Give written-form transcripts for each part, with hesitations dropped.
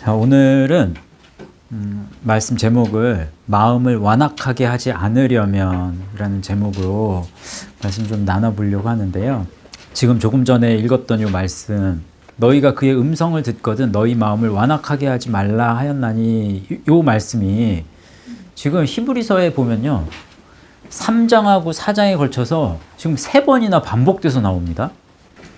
자, 오늘은 말씀 제목을 마음을 완악하게 하지 않으려면 라는 제목으로 말씀 좀 나눠보려고 하는데요. 지금 조금 전에 읽었던 이 말씀, 너희가 그의 음성을 듣거든 너희 마음을 완악하게 하지 말라 하였나니, 이 말씀이 지금 히브리서에 보면요 3장하고 4장에 걸쳐서 지금 3번이나 반복돼서 나옵니다.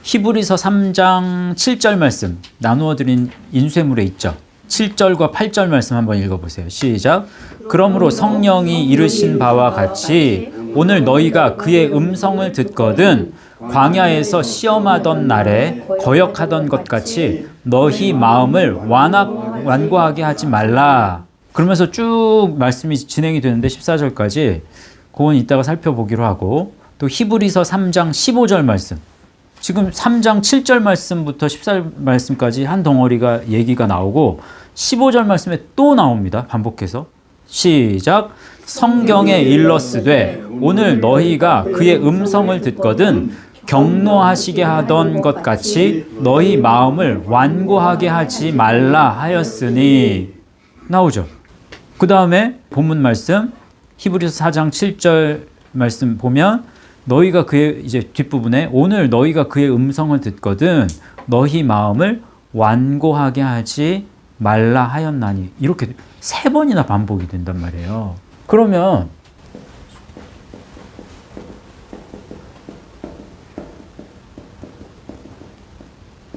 히브리서 3장 7절 말씀 나누어드린 인쇄물에 있죠. 7절과 8절 말씀 한번 읽어보세요. 시작. 그러므로 성령이 이르신 바와 같이 오늘 너희가 그의 음성을 듣거든 광야에서 시험하던 날에 거역하던 것 같이 너희 마음을 완고하게 하지 말라. 그러면서 쭉 말씀이 진행이 되는데 14절까지 그건 이따가 살펴보기로 하고, 또 히브리서 3장 15절 말씀, 지금 3장 7절 말씀부터 14절 말씀까지 한 덩어리가 얘기가 나오고 15절 말씀에 또 나옵니다. 반복해서. 시작. 성경에 일러스되 오늘 너희가 그의 음성을 듣거든 경노하시게 하던 것 같이 너희 마음을 완고하게 하지 말라 하였으니, 나오죠. 그 다음에 본문 말씀 히브리서 4장 7절 말씀 보면 너희가 그의, 이제 뒷부분에 오늘 너희가 그의 음성을 듣거든 너희 마음을 완고하게 하지 말라 하였나니, 이렇게 3번이나 반복이 된단 말이에요. 그러면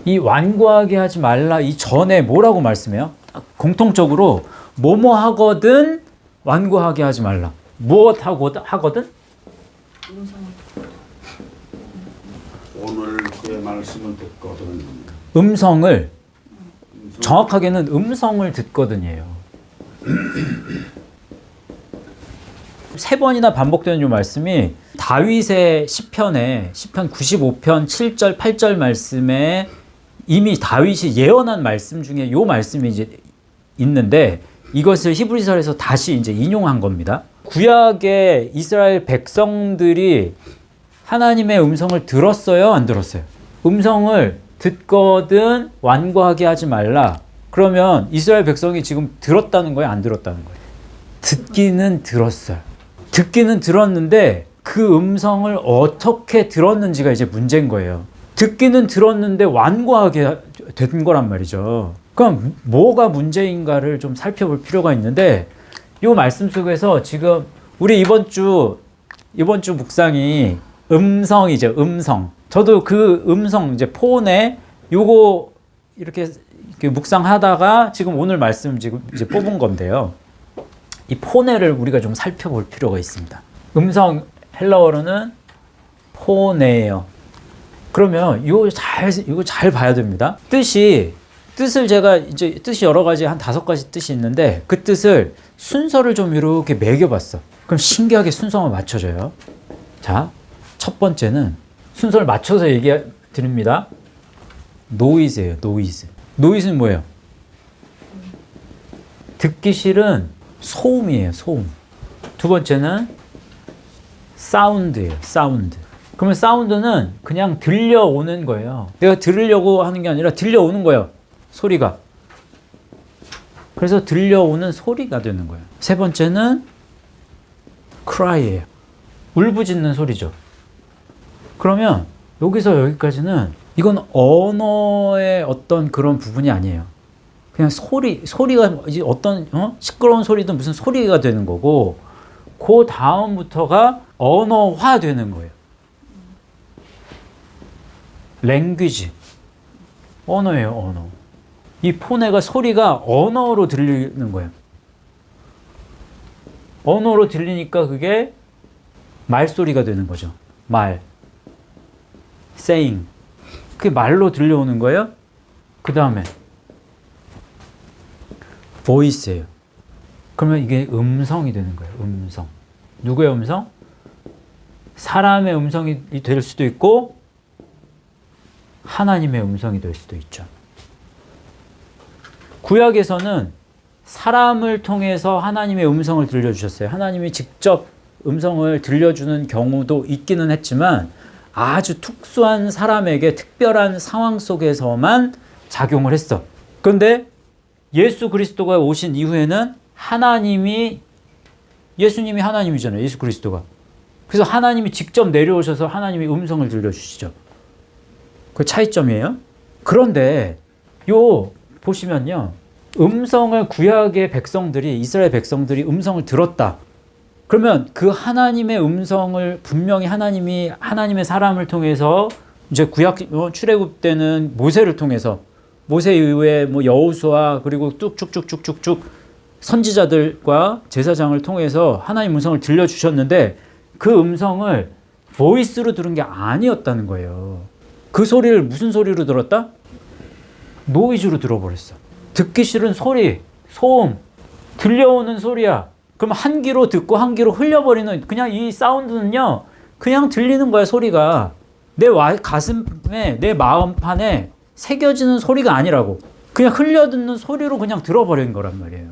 이 완고하게 하지 말라 이 전에 뭐라고 말씀해요? 공통적으로 뭐뭐 하거든 완고하게 하지 말라. 무엇 하거든? 오늘 그의 말씀을 듣거든. 음성을, 정확하게는 음성을 듣거든이에요. 3번이나 반복되는 이 말씀이 다윗의 시편에 시편 95편 7절 8절 말씀에 이미 다윗이 예언한 말씀 중에 이 말씀이 이제 있는데, 이것을 히브리서에서 다시 이제 인용한 겁니다. 구약의 이스라엘 백성들이 하나님의 음성을 들었어요, 안 들었어요? 음성을 듣거든 완고하게 하지 말라. 그러면 이스라엘 백성이 지금 들었다는 거예요, 안 들었다는 거예요? 듣기는 들었어요. 듣기는 들었는데 그 음성을 어떻게 들었는지가 이제 문제인 거예요. 듣기는 들었는데 완고하게 된 거란 말이죠. 그럼 뭐가 문제인가를 좀 살펴볼 필요가 있는데, 이 말씀 속에서 지금 우리 이번 주 묵상이 음성이죠. 음성. 저도 그 음성 이제 폰에 요거 이렇게 묵상하다가 지금 오늘 말씀 지금 이제 뽑은 건데요. 이 폰에를 우리가 좀 살펴볼 필요가 있습니다. 음성 헬라어로는 폰에예요. 그러면 이거 잘 봐야 됩니다. 뜻을 제가 이제 뜻이 여러 가지 한 5가지 뜻이 있는데 그 뜻을 순서를 좀 이렇게 매겨봤어. 그럼 신기하게 순서가 맞춰져요. 자, 첫 번째는 순서를 맞춰서 얘기 드립니다. 노이즈예요. 노이즈. 노이즈는 뭐예요? 듣기 싫은 소음이에요. 소음. 두 번째는 사운드예요. 사운드. 그러면 사운드는 그냥 들려오는 거예요. 내가 들으려고 하는 게 아니라 들려오는 거예요. 소리가. 그래서 들려오는 소리가 되는 거예요. 세 번째는 cry예요. 울부짖는 소리죠. 그러면 여기서 여기까지는 이건 언어의 어떤 그런 부분이 아니에요. 그냥 소리가 이제 어떤 시끄러운 소리든 무슨 소리가 되는 거고, 그 다음부터가 언어화 되는 거예요. 랭귀지. 언어예요, 언어. 이 폰에가 소리가 언어로 들리는 거예요. 언어로 들리니까 그게 말소리가 되는 거죠. 말. saying. 그게 말로 들려오는 거예요. 그 다음에 voice예요. 그러면 이게 음성이 되는 거예요. 음성. 누구의 음성? 사람의 음성이 될 수도 있고 하나님의 음성이 될 수도 있죠. 구약에서는 사람을 통해서 하나님의 음성을 들려주셨어요. 하나님이 직접 음성을 들려주는 경우도 있기는 했지만 아주 특수한 사람에게 특별한 상황 속에서만 작용을 했어. 그런데 예수 그리스도가 오신 이후에는 예수님이 하나님이잖아요. 예수 그리스도가. 그래서 하나님이 직접 내려오셔서 하나님이 음성을 들려주시죠. 그 차이점이에요. 그런데 보시면요. 음성을 구약의 백성들이, 이스라엘 백성들이 음성을 들었다. 그러면 그 하나님의 음성을 분명히 하나님의 사람을 통해서 이제 구약 출애굽 때는 모세를 통해서 모세 이후에 여호수아 그리고 쭉쭉쭉쭉쭉쭉 선지자들과 제사장을 통해서 하나님 음성을 들려주셨는데 그 음성을 보이스로 들은 게 아니었다는 거예요. 그 소리를 무슨 소리로 들었다? 노이즈로 들어버렸어. 듣기 싫은 소리, 소음, 들려오는 소리야. 그럼 한 귀로 듣고 한 귀로 흘려버리는 그냥 이 사운드는요. 그냥 들리는 거야 소리가. 내 가슴에 내 마음판에 새겨지는 소리가 아니라고. 그냥 흘려듣는 소리로 그냥 들어버린 거란 말이에요.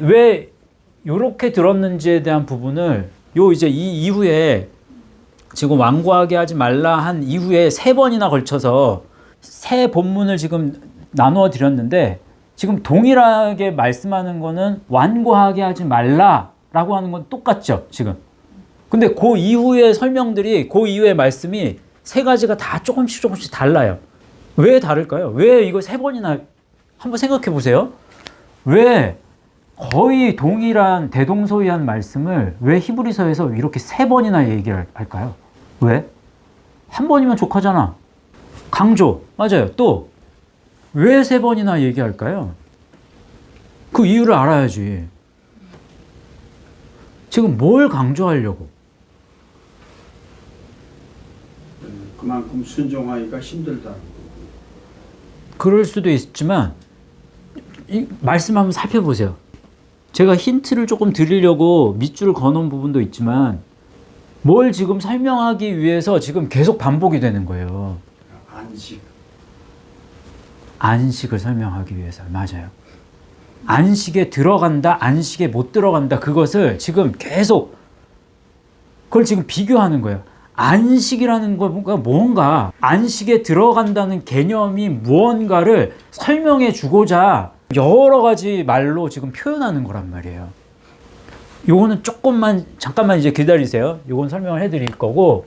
왜 이렇게 들었는지에 대한 부분을 이제 이 이후에 지금 완고하게 하지 말라 한 이후에 3번이나 걸쳐서 새 본문을 지금 나누어 드렸는데 지금 동일하게 말씀하는 거는 완고하게 하지 말라라고 하는 건 똑같죠 지금. 근데 그 이후의 설명들이 그 이후의 말씀이 3가지가 다 조금씩 달라요. 왜 다를까요? 왜 이거 3번이나 한번 생각해 보세요. 왜 거의 동일한 대동소이한 말씀을 왜 히브리서에서 이렇게 3번이나 얘기를 할까요? 왜? 한 번이면 족하잖아. 강조. 맞아요. 또 왜 3번이나 얘기할까요? 그 이유를 알아야지. 지금 뭘 강조하려고? 그만큼 순종하기가 힘들다는 거. 그럴 수도 있지만 이 말씀 한번 살펴보세요. 제가 힌트를 조금 드리려고 밑줄을 그어놓은 부분도 있지만 뭘 지금 설명하기 위해서 지금 계속 반복이 되는 거예요. 안식을 설명하기 위해서. 맞아요. 안식에 들어간다, 안식에 못 들어간다. 그것을 지금 계속 그걸 지금 비교하는 거예요. 안식이라는 건 뭔가 안식에 들어간다는 개념이 무언가를 설명해 주고자 여러 가지 말로 지금 표현하는 거란 말이에요. 요거는 잠깐만 이제 기다리세요. 요건 설명을 해드릴 거고,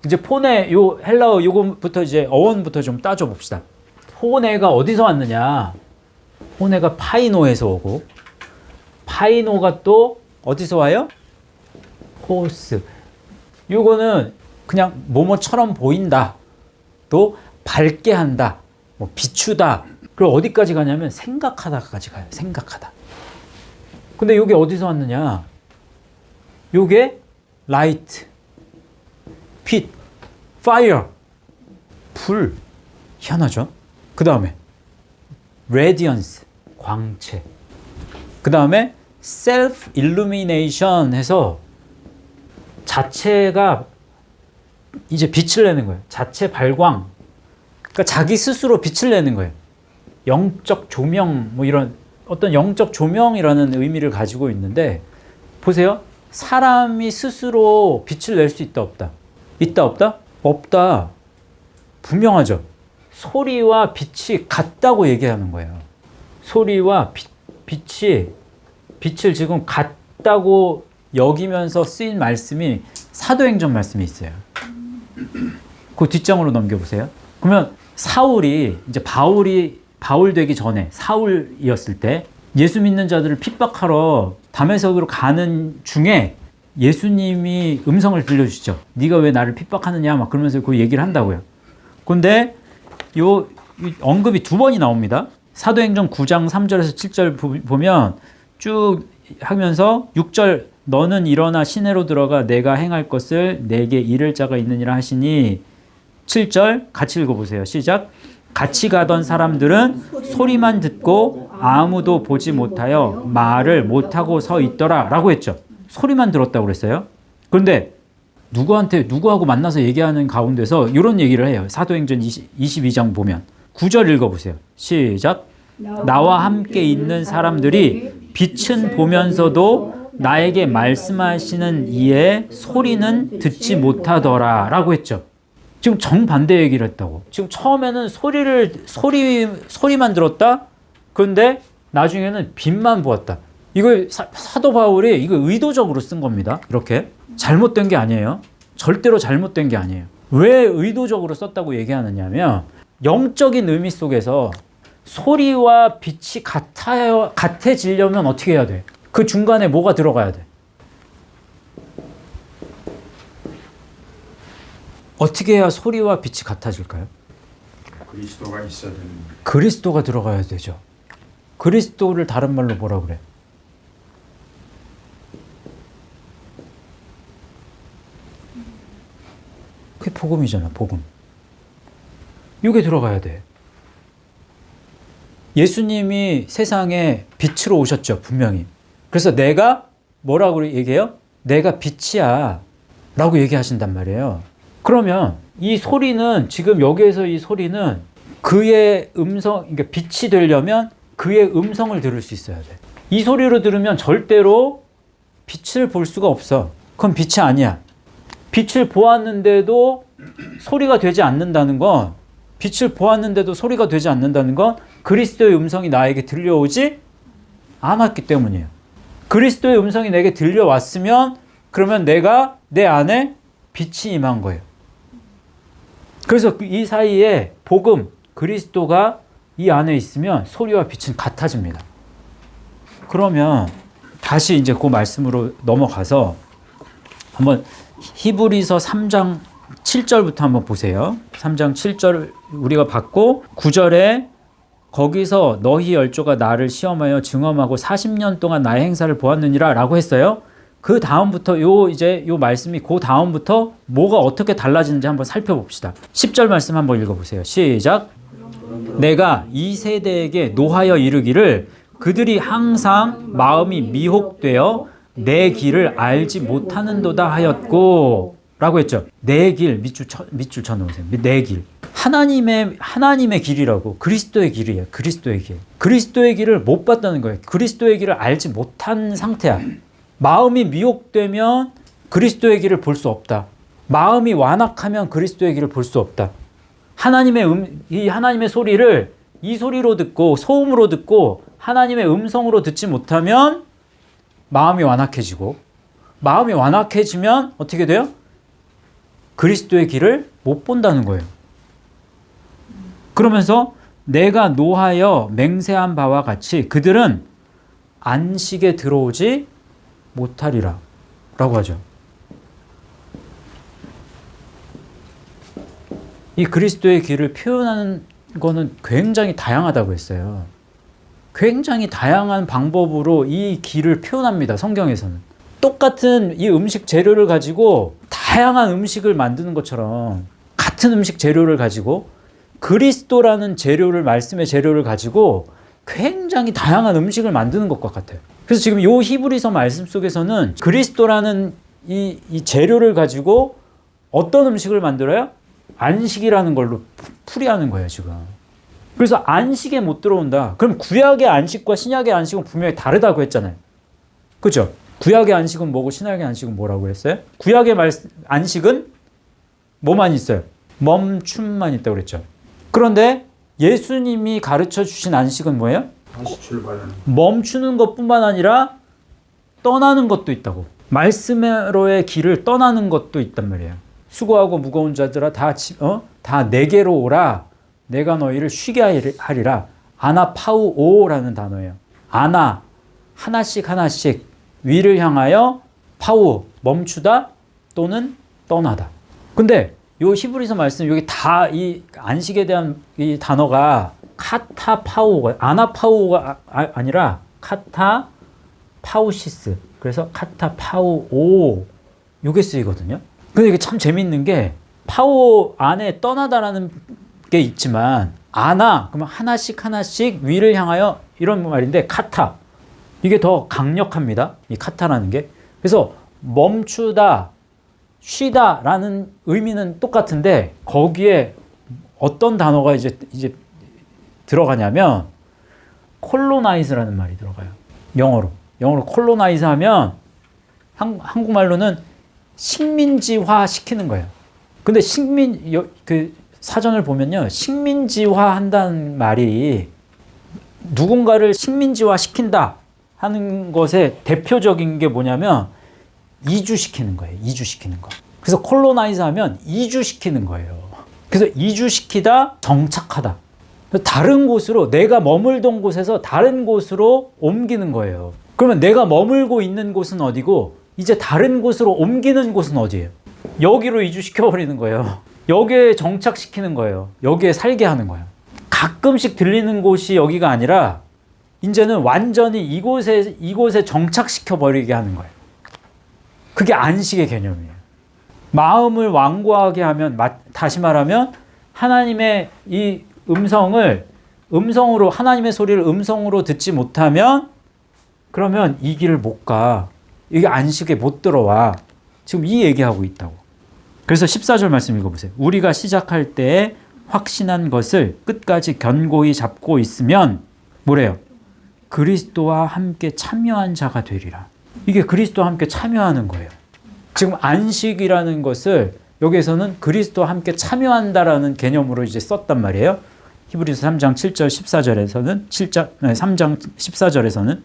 이제 포네, 헬라어 요거부터 이제 어원부터 좀 따져 봅시다. 포네가 어디서 왔느냐? 포네가 파이노에서 오고, 파이노가 또 어디서 와요? 포스. 요거는 그냥 뭐뭐처럼 보인다. 또 밝게 한다. 비추다. 그리고 어디까지 가냐면 생각하다까지 가요. 생각하다. 근데 요게 어디서 왔느냐? 요게 라이트, 빛, 파이어, 불. 희한하죠? 그 다음에 radiance, 광채. 그 다음에 self illumination 해서 자체가 이제 빛을 내는 거예요. 자체 발광. 그러니까 자기 스스로 빛을 내는 거예요. 영적 조명, 이런 어떤 영적 조명이라는 의미를 가지고 있는데, 보세요. 사람이 스스로 빛을 낼 수 있다, 없다? 있다, 없다? 없다. 분명하죠. 소리와 빛이 같다고 얘기하는 거예요. 소리와 빛을 지금 같다고 여기면서 쓰인 말씀이 사도행전 말씀이 있어요. 그 뒷장으로 넘겨보세요. 그러면 사울이, 이제 바울 되기 전에 사울이었을 때 예수 믿는 자들을 핍박하러 다메섹으로 가는 중에 예수님이 음성을 들려주시죠. 네가 왜 나를 핍박하느냐 막 그러면서 그 얘기를 한다고요. 근데 요 언급이 2번이 나옵니다. 사도행전 9장 3절에서 7절 보면 쭉 하면서 6절 너는 일어나 시내로 들어가 내가 행할 것을 내게 이를 자가 있느니라 하시니, 7절 같이 읽어보세요. 시작. 같이 가던 사람들은 소리만 듣고 아무도 보지 못하여 말을 못하고 서 있더라 라고 했죠. 소리만 들었다고 그랬어요. 그런데 누구하고 만나서 얘기하는 가운데서 이런 얘기를 해요. 사도행전 22장 보면 9절 읽어보세요. 시작. 나와 함께 있는 사람들이 빛은 보면서도 나에게 말씀하시는 이의 소리는 듣지 못하더라 라고 했죠. 지금 정반대 얘기를 했다고. 지금 처음에는 소리만 들었다. 그런데 나중에는 빛만 보았다. 이걸 사도 바울이 이거 의도적으로 쓴 겁니다. 이렇게 잘못된 게 아니에요. 절대로 잘못된 게 아니에요. 왜 의도적으로 썼다고 얘기하느냐면 영적인 의미 속에서 소리와 빛이 같아지려면 어떻게 해야 돼? 그 중간에 뭐가 들어가야 돼? 어떻게 해야 소리와 빛이 같아질까요? 그리스도가 있어야 되는 거예요. 그리스도가 들어가야 되죠. 그리스도를 다른 말로 뭐라 그래? 그게 복음이잖아, 복음. 이게 들어가야 돼. 예수님이 세상에 빛으로 오셨죠, 분명히. 그래서 내가 뭐라고 얘기해요? 내가 빛이야 라고 얘기하신단 말이에요. 그러면 이 소리는, 지금 여기에서 이 소리는 그의 음성, 그러니까 빛이 되려면 그의 음성을 들을 수 있어야 돼. 이 소리로 들으면 절대로 빛을 볼 수가 없어. 그건 빛이 아니야. 빛을 보았는데도 소리가 되지 않는다는 건, 빛을 보았는데도 소리가 되지 않는다는 건 그리스도의 음성이 나에게 들려오지 않았기 때문이에요. 그리스도의 음성이 내게 들려왔으면 그러면 내가 내 안에 빛이 임한 거예요. 그래서 이 사이에 복음, 그리스도가 이 안에 있으면 소리와 빛은 같아집니다. 그러면 다시 이제 그 말씀으로 넘어가서 한번 히브리서 3장 7절부터 한번 보세요. 3장 7절 우리가 봤고 9절에 거기서 너희 열조가 나를 시험하여 증험하고 40년 동안 나의 행사를 보았느니라 라고 했어요. 그 다음부터 요 말씀이 그 다음부터 뭐가 어떻게 달라지는지 한번 살펴봅시다. 10절 말씀 한번 읽어보세요. 시작. 내가 이 세대에게 노하여 이르기를 그들이 항상 마음이 미혹되어 내 길을 알지 못하는도다 하였고 라고 했죠. 내 길, 밑줄 쳐놓으세요. 내 길. 하나님의 길이라고. 그리스도의 길이에요. 그리스도의 길. 그리스도의 길을 못 봤다는 거예요. 그리스도의 길을 알지 못한 상태야. 마음이 미혹되면 그리스도의 길을 볼 수 없다. 마음이 완악하면 그리스도의 길을 볼 수 없다. 이 하나님의 소리를 이 소리로 듣고 소음으로 듣고 하나님의 음성으로 듣지 못하면 마음이 완악해지고, 마음이 완악해지면 어떻게 돼요? 그리스도의 길을 못 본다는 거예요. 그러면서 내가 노하여 맹세한 바와 같이 그들은 안식에 들어오지 못하리라 라고 하죠. 이 그리스도의 길을 표현하는 거는 굉장히 다양하다고 했어요. 굉장히 다양한 방법으로 이 길을 표현합니다. 성경에서는. 똑같은 이 음식 재료를 가지고 다양한 음식을 만드는 것처럼, 같은 음식 재료를 가지고 그리스도라는 말씀의 재료를 가지고 굉장히 다양한 음식을 만드는 것과 같아요. 그래서 지금 이 히브리서 말씀 속에서는 그리스도라는 이 재료를 가지고 어떤 음식을 만들어요? 안식이라는 걸로 풀이하는 거예요, 지금. 그래서 안식에 못 들어온다. 그럼 구약의 안식과 신약의 안식은 분명히 다르다고 했잖아요. 그죠? 구약의 안식은 뭐고 신약의 안식은 뭐라고 했어요? 구약의 안식은 뭐만 있어요? 멈춤만 있다고 그랬죠. 그런데 예수님이 가르쳐 주신 안식은 뭐예요? 다시 출발하는. 멈추는 것뿐만 아니라 떠나는 것도 있다고. 말씀으로의 길을 떠나는 것도 있단 말이에요. 수고하고 무거운 자들아 다 내게로 오라. 내가 너희를 쉬게 하리라. 아나파우오라는 단어예요. 아나, 하나씩 위를 향하여, 파우, 멈추다 또는 떠나다. 근데 요 히브리서 말씀 여기 다 이 안식에 대한 이 단어가 카타파우가, 아나파우가 아니라 카타파우시스. 그래서 카타파우오 요게 쓰이거든요. 근데 이게 참 재밌는 게 파우 안에 떠나다라는 게 있지만 아나 그러면 하나씩 위를 향하여 이런 말인데 카타 이게 더 강력합니다. 이 카타라는 게. 그래서 멈추다, 쉬다라는 의미는 똑같은데 거기에 어떤 단어가 이제 들어가냐면 콜로나이즈라는 말이 들어가요. 영어로 콜로나이즈 하면 한국말로는 식민지화 시키는 거예요. 근데 그 사전을 보면요, 식민지화 한다는 말이 누군가를 식민지화 시킨다 하는 것의 대표적인 게 뭐냐면 이주시키는 거예요. 이주시키는 거. 그래서 콜로나이즈 하면 이주시키는 거예요. 그래서 이주시키다, 정착하다. 다른 곳으로, 내가 머물던 곳에서 다른 곳으로 옮기는 거예요. 그러면 내가 머물고 있는 곳은 어디고 이제 다른 곳으로 옮기는 곳은 어디예요? 여기로 이주시켜버리는 거예요. 여기에 정착시키는 거예요. 여기에 살게 하는 거예요. 가끔씩 들리는 곳이 여기가 아니라 이제는 완전히 이곳에 정착시켜버리게 하는 거예요. 그게 안식의 개념이에요. 마음을 완고하게 하면, 다시 말하면 하나님의 이 음성으로, 하나님의 소리를 음성으로 듣지 못하면 그러면 이 길을 못 가. 이게 안식에 못 들어와. 지금 이 얘기하고 있다고. 그래서 14절 말씀 읽어보세요. 우리가 시작할 때에 확신한 것을 끝까지 견고히 잡고 있으면 뭐래요? 그리스도와 함께 참여한 자가 되리라. 이게 그리스도와 함께 참여하는 거예요. 지금 안식이라는 것을 여기에서는 그리스도와 함께 참여한다라는 개념으로 이제 썼단 말이에요. 히브리서 3장 7절 14절에서는 3장 14절에서는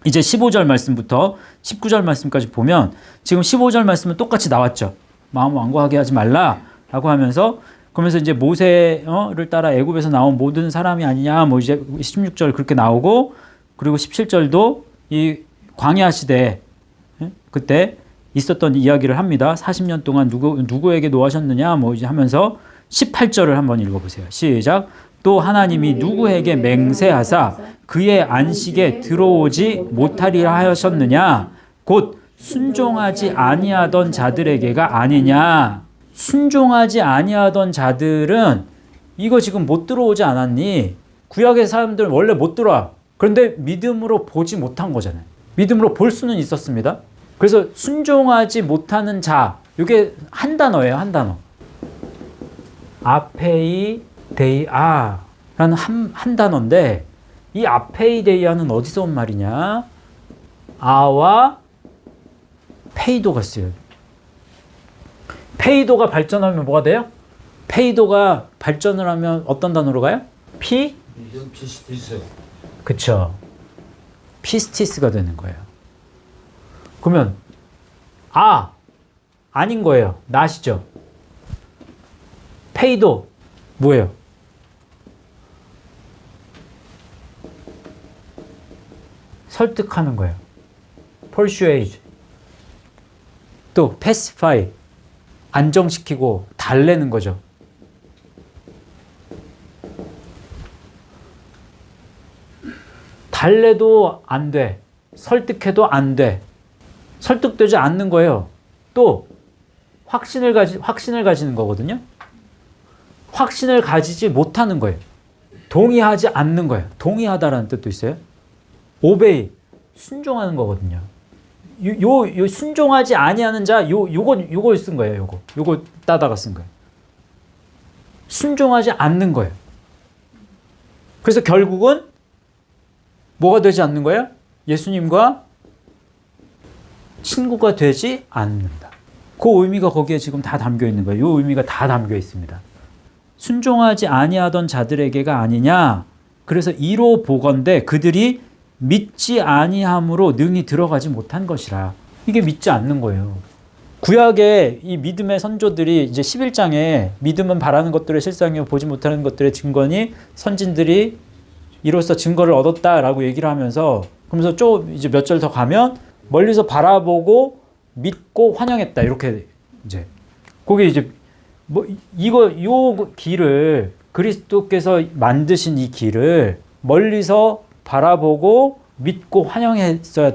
이제 15절 말씀부터 19절 말씀까지 보면 지금 15절 말씀은 똑같이 나왔죠. 마음 완고하게 하지 말라라고 하면서 그러면서 이제 모세를 따라 애굽에서 나온 모든 사람이 아니냐 뭐 이제 16절 그렇게 나오고 그리고 17절도 이 광야 시대 그때 있었던 이야기를 합니다. 40년 동안 누구에게 노하셨느냐 뭐 이제 하면서 18절을 한번 읽어보세요. 시작. 또 하나님이 누구에게 맹세하사 그의 안식에 들어오지 못하리라 하셨느냐 곧 순종하지 아니하던 자들에게가 아니냐. 순종하지 아니하던 자들은 이거 지금 못 들어오지 않았니? 구약의 사람들은 원래 못 들어와. 그런데 믿음으로 보지 못한 거잖아요. 믿음으로 볼 수는 있었습니다. 그래서 순종하지 못하는 자, 이게 한 단어예요. 한 단어. 아페이데이아라는 한 단어인데 이 아페이데이아는 어디서 온 말이냐? 아와 페이도가 쓰여요. 페이도가 발전하면 뭐가 돼요? 페이도가 발전을 하면 어떤 단어로 가요? 피스티스. 그쵸. 피스티스가 되는 거예요. 그러면 아닌 거예요. 나시죠. 페이도 뭐예요? 설득하는 거예요. persuade. 또 pacify. 안정시키고 달래는 거죠. 달래도 안 돼. 설득해도 안 돼. 설득되지 않는 거예요. 또 확신을 가지는 거거든요. 확신을 가지지 못하는 거예요. 동의하지 않는 거예요. 동의하다라는 뜻도 있어요. obey, 순종하는 거거든요. 요 순종하지 아니하는 자, 요걸 쓴 거예요. 요거 따다가 쓴 거예요. 순종하지 않는 거예요. 그래서 결국은 뭐가 되지 않는 거예요? 예수님과 친구가 되지 않는다. 그 의미가 거기에 지금 다 담겨 있는 거예요. 이 의미가 다 담겨 있습니다. 순종하지 아니하던 자들에게가 아니냐. 그래서 이로 보건대 그들이 믿지 아니함으로 능히 들어가지 못한 것이라. 이게 믿지 않는 거예요. 구약의 이 믿음의 선조들이 이제 11장에 믿음은 바라는 것들의 실상이요 보지 못하는 것들의 증거니 선진들이 이로써 증거를 얻었다라고 얘기를 하면서 그러면서 좀 이제 몇 절 더 가면 멀리서 바라보고 믿고 환영했다. 이렇게 이제 거기 이제 뭐 요 길을 그리스도께서 만드신 이 길을 멀리서 바라보고 믿고 환영했어야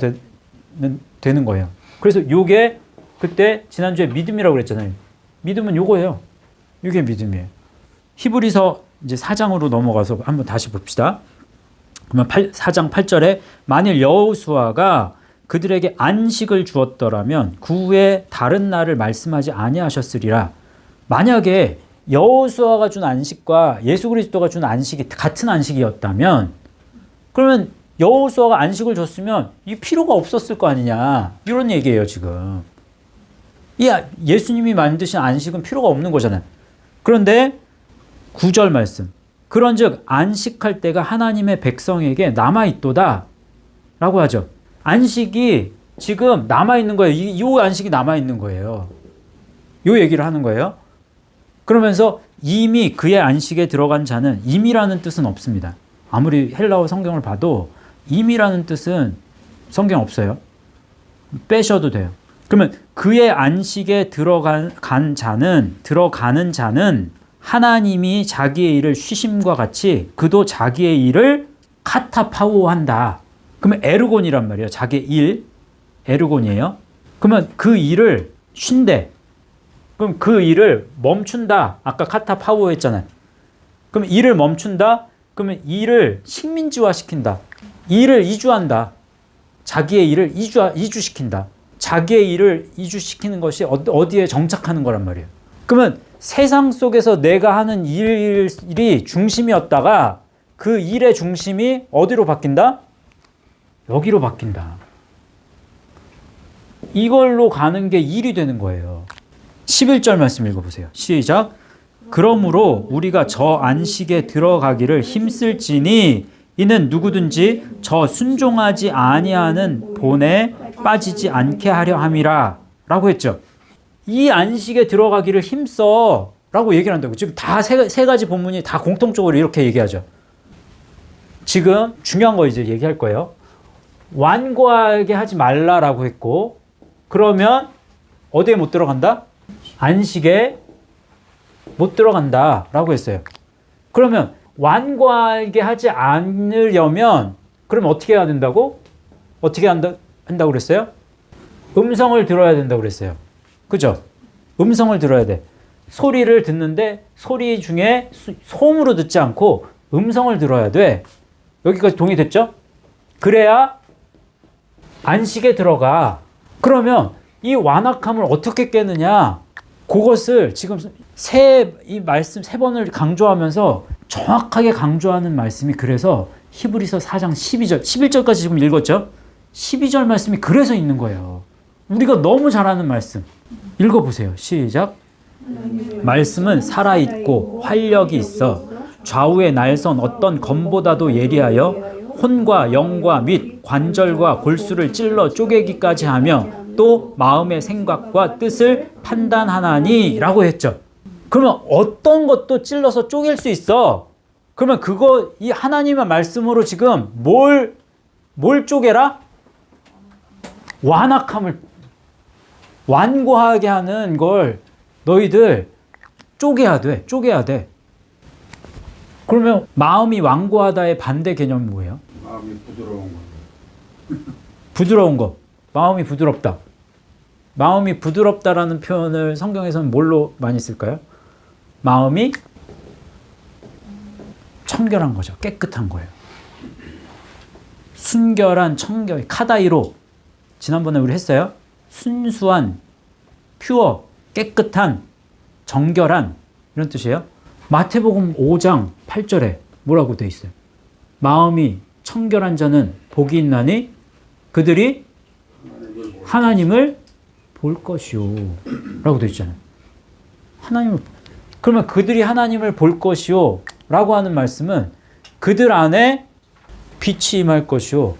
되는 거예요. 그래서 요게 그때 지난주에 믿음이라고 그랬잖아요. 믿음은 요거예요. 이게 믿음이에요. 히브리서 이제 4장으로 넘어가서 한번 다시 봅시다. 그러면 4장 8절에 만일 여호수아가 그들에게 안식을 주었더라면 그 후에 다른 날을 말씀하지 아니하셨으리라. 만약에 여호수아가 준 안식과 예수 그리스도가 준 안식이 같은 안식이었다면 그러면 여호수아가 안식을 줬으면 이 필요가 없었을 거 아니냐. 이런 얘기예요, 지금. 예수님이 만드신 안식은 필요가 없는 거잖아요. 그런데 9절 말씀. 그런즉 안식할 때가 하나님의 백성에게 남아있도다 라고 하죠. 안식이 지금 남아있는 거예요. 이 안식이 남아있는 거예요. 요 얘기를 하는 거예요. 그러면서 이미 그의 안식에 들어간 자는, 이미라는 뜻은 없습니다. 아무리 헬라어 성경을 봐도 이미라는 뜻은 성경 없어요. 빼셔도 돼요. 그러면 그의 안식에 들어가는 자는 하나님이 자기의 일을 쉬심과 같이 그도 자기의 일을 카타파오한다. 그러면 에르곤이란 말이에요. 자기의 일, 에르곤이에요. 그러면 그 일을 쉰대. 그럼 그 일을 멈춘다. 아까 카타파오 했잖아요. 그럼 일을 멈춘다. 그러면 일을 식민지화 시킨다. 일을 이주한다. 자기의 일을 이주시킨다. 자기의 일을 이주시키는 것이 어디에 정착하는 거란 말이에요. 그러면 세상 속에서 내가 하는 일이 중심이었다가 그 일의 중심이 어디로 바뀐다? 여기로 바뀐다. 이걸로 가는 게 일이 되는 거예요. 11절 말씀 읽어보세요. 시작. 그러므로 우리가 저 안식에 들어가기를 힘쓸지니 이는 누구든지 저 순종하지 아니하는 본에 빠지지 않게 하려 함이라 라고 했죠. 이 안식에 들어가기를 힘써 라고 얘기를 한다고. 지금 다 세 가지 본문이 다 공통적으로 이렇게 얘기하죠. 지금 중요한 거 이제 얘기할 거예요. 완고하게 하지 말라라고 했고, 그러면 어디에 못 들어간다? 안식에 못 들어간다 라고 했어요. 그러면 완고하게 하지 않으려면 그럼 어떻게 해야 된다고? 어떻게 한다고 그랬어요? 음성을 들어야 된다고 그랬어요. 그죠? 음성을 들어야 돼. 소리를 듣는데 소리 중에 소음으로 듣지 않고 음성을 들어야 돼. 여기까지 동의됐죠? 그래야 안식에 들어가. 그러면 이 완악함을 어떻게 깨느냐? 그것을 지금 이 말씀 3번을 강조하면서 정확하게 강조하는 말씀이, 그래서 히브리서 4장 12절, 11절까지 지금 읽었죠? 12절 말씀이 그래서 있는 거예요. 우리가 너무 잘 아는 말씀. 읽어보세요. 시작. 말씀은 살아있고 활력이 있어 좌우의 날선 어떤 검보다도 예리하여 혼과 영과 및 관절과 골수를 찔러 쪼개기까지 하며 또 마음의 생각과 뜻을 판단하나니 라고 했죠. 그러면 어떤 것도 찔러서 쪼갤 수 있어. 그러면 이 하나님의 말씀으로 지금 뭘 쪼개라? 완고하게 하는 걸 너희들 쪼개야 돼. 그러면 마음이 완고하다의 반대 개념이 뭐예요? 마음이 부드러운 거. 부드러운 거. 마음이 부드럽다. 마음이 부드럽다라는 표현을 성경에서는 뭘로 많이 쓸까요? 마음이 청결한 거죠. 깨끗한 거예요. 순결한 청결, 카다이로. 지난번에 우리 했어요. 순수한, 퓨어, 깨끗한, 정결한, 이런 뜻이에요. 마태복음 5장 8절에 뭐라고 돼 있어요? 마음이 청결한 자는 복이 있나니 그들이 하나님을 볼 것이요 라고 돼 있잖아요. 그러면 그들이 하나님을 볼 것이요 라고 하는 말씀은 그들 안에 빛이 임할 것이요,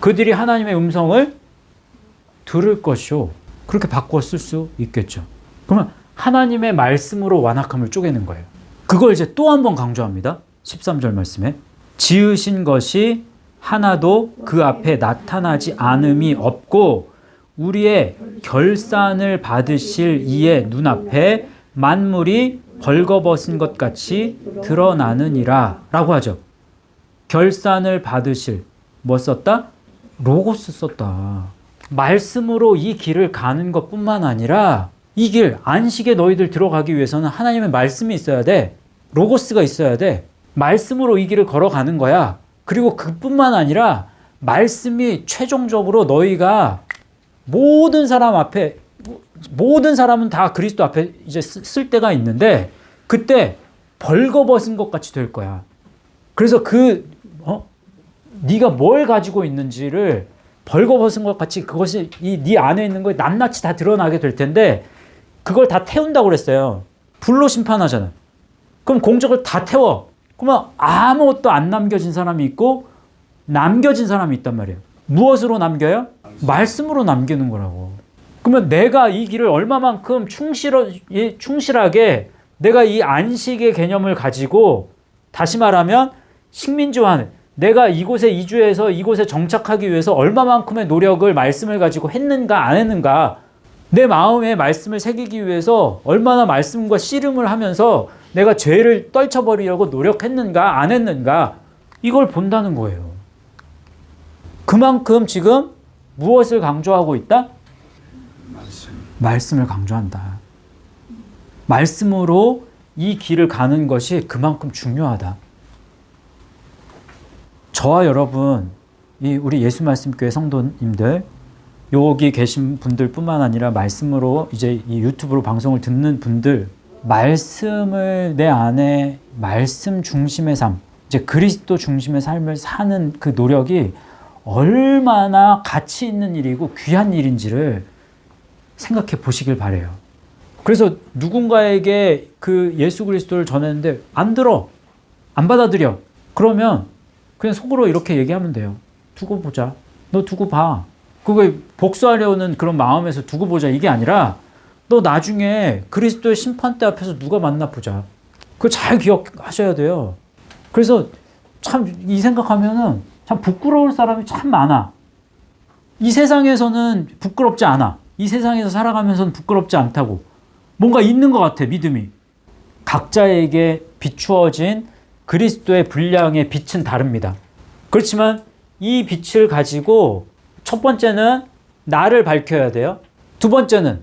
그들이 하나님의 음성을 들을 것이요, 그렇게 바꿔 쓸 수 있겠죠. 그러면 하나님의 말씀으로 완악함을 쪼개는 거예요. 그걸 이제 또 한 번 강조합니다. 13절 말씀에 지으신 것이 하나도 그 앞에 나타나지 않음이 없고 우리의 결산을 받으실 이의 눈앞에 만물이 벌거벗은 것 같이 드러나느니라 라고 하죠. 결산을 받으실, 뭐 썼다? 로고스 썼다. 말씀으로 이 길을 가는 것뿐만 아니라 이 길, 안식에 너희들 들어가기 위해서는 하나님의 말씀이 있어야 돼. 로고스가 있어야 돼. 말씀으로 이 길을 걸어가는 거야. 그리고 그뿐만 아니라 말씀이 최종적으로 너희가 모든 사람은 다 그리스도 앞에 이제 쓸 때가 있는데 그때 벌거벗은 것 같이 될 거야. 그래서 네가 뭘 가지고 있는지를 벌거벗은 것 같이 그것이 네 안에 있는 거에 낱낱이 다 드러나게 될 텐데 그걸 다 태운다고 그랬어요. 불로 심판하잖아. 그럼 공적을 다 태워. 그러면 아무것도 안 남겨진 사람이 있고 남겨진 사람이 있단 말이에요. 무엇으로 남겨요? 말씀으로 남기는 거라고. 그러면 내가 이 길을 얼마만큼 충실하게 내가 이 안식의 개념을 가지고, 다시 말하면 식민지화는 내가 이곳에 이주해서 이곳에 정착하기 위해서 얼마만큼의 노력을 말씀을 가지고 했는가 안 했는가, 내 마음에 말씀을 새기기 위해서 얼마나 말씀과 씨름을 하면서 내가 죄를 떨쳐버리려고 노력했는가 안 했는가, 이걸 본다는 거예요. 그만큼 지금 무엇을 강조하고 있다? 말씀을 강조한다. 말씀으로 이 길을 가는 것이 그만큼 중요하다. 저와 여러분, 우리 예수 말씀교회 성도님들, 여기 계신 분들뿐만 아니라 말씀으로 이제 이 유튜브로 방송을 듣는 분들, 말씀을 내 안에 말씀 중심의 삶, 이제 그리스도 중심의 삶을 사는 그 노력이 얼마나 가치 있는 일이고 귀한 일인지를 생각해 보시길 바래요. 그래서 누군가에게 그 예수 그리스도를 전했는데 안 들어, 안 받아들여. 그러면 그냥 속으로 이렇게 얘기하면 돼요. 두고 보자. 너 두고 봐. 그거 복수하려는 그런 마음에서 두고 보자 이게 아니라, 너 나중에 그리스도의 심판대 앞에서 누가 만나 보자. 그거 잘 기억하셔야 돼요. 그래서 참 이 생각하면은 참 부끄러울 사람이 참 많아. 이 세상에서는 부끄럽지 않아. 이 세상에서 살아가면서는 부끄럽지 않다고. 뭔가 있는 것 같아, 믿음이. 각자에게 비추어진 그리스도의 분량의 빛은 다릅니다. 그렇지만 이 빛을 가지고 첫 번째는 나를 밝혀야 돼요. 두 번째는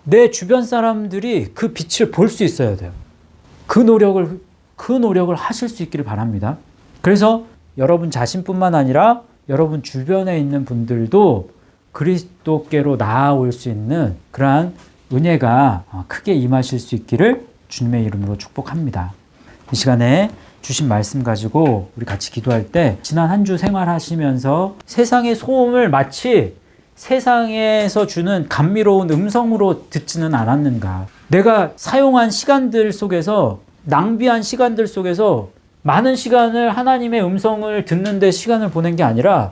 내 주변 사람들이 그 빛을 볼 수 있어야 돼요. 그 노력을 하실 수 있기를 바랍니다. 그래서 여러분 자신뿐만 아니라 여러분 주변에 있는 분들도 그리스도께로 나아올 수 있는 그러한 은혜가 크게 임하실 수 있기를 주님의 이름으로 축복합니다. 이 시간에 주신 말씀 가지고 우리 같이 기도할 때, 지난 한 주 생활하시면서 세상의 소음을 마치 세상에서 주는 감미로운 음성으로 듣지는 않았는가? 내가 사용한 시간들 속에서, 낭비한 시간들 속에서 많은 시간을 하나님의 음성을 듣는 데 시간을 보낸 게 아니라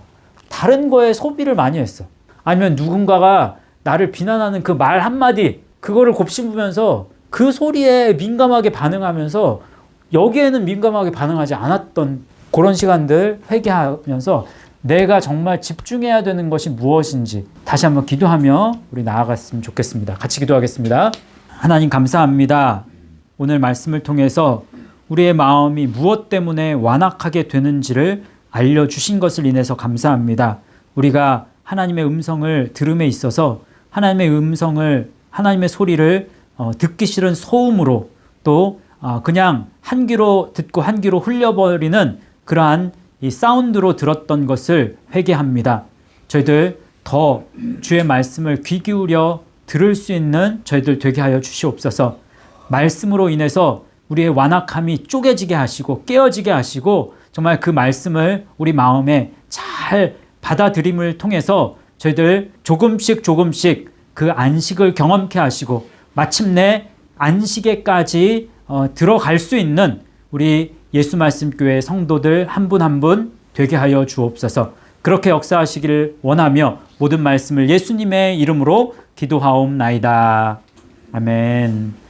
다른 거에 소비를 많이 했어. 아니면 누군가가 나를 비난하는 그 말 한마디, 그거를 곱씹으면서 그 소리에 민감하게 반응하면서 여기에는 민감하게 반응하지 않았던 그런 시간들 회개하면서 내가 정말 집중해야 되는 것이 무엇인지 다시 한번 기도하며 우리 나아갔으면 좋겠습니다. 같이 기도하겠습니다. 하나님 감사합니다. 오늘 말씀을 통해서 우리의 마음이 무엇 때문에 완악하게 되는지를 알려주신 것을 인해서 감사합니다. 우리가 하나님의 음성을 들음에 있어서 하나님의 음성을, 하나님의 소리를 듣기 싫은 소음으로, 또 그냥 한 귀로 듣고 한 귀로 흘려버리는 그러한 이 사운드로 들었던 것을 회개합니다. 저희들 더 주의 말씀을 귀 기울여 들을 수 있는 저희들 되게 하여 주시옵소서. 말씀으로 인해서 우리의 완악함이 쪼개지게 하시고 깨어지게 하시고, 정말 그 말씀을 우리 마음에 잘 받아들임을 통해서 저희들 조금씩 그 안식을 경험케 하시고 마침내 안식에까지 들어갈 수 있는 우리 예수 말씀 교회 성도들 한 분 한 분 되게 하여 주옵소서. 그렇게 역사하시기를 원하며 모든 말씀을 예수님의 이름으로 기도하옵나이다. 아멘.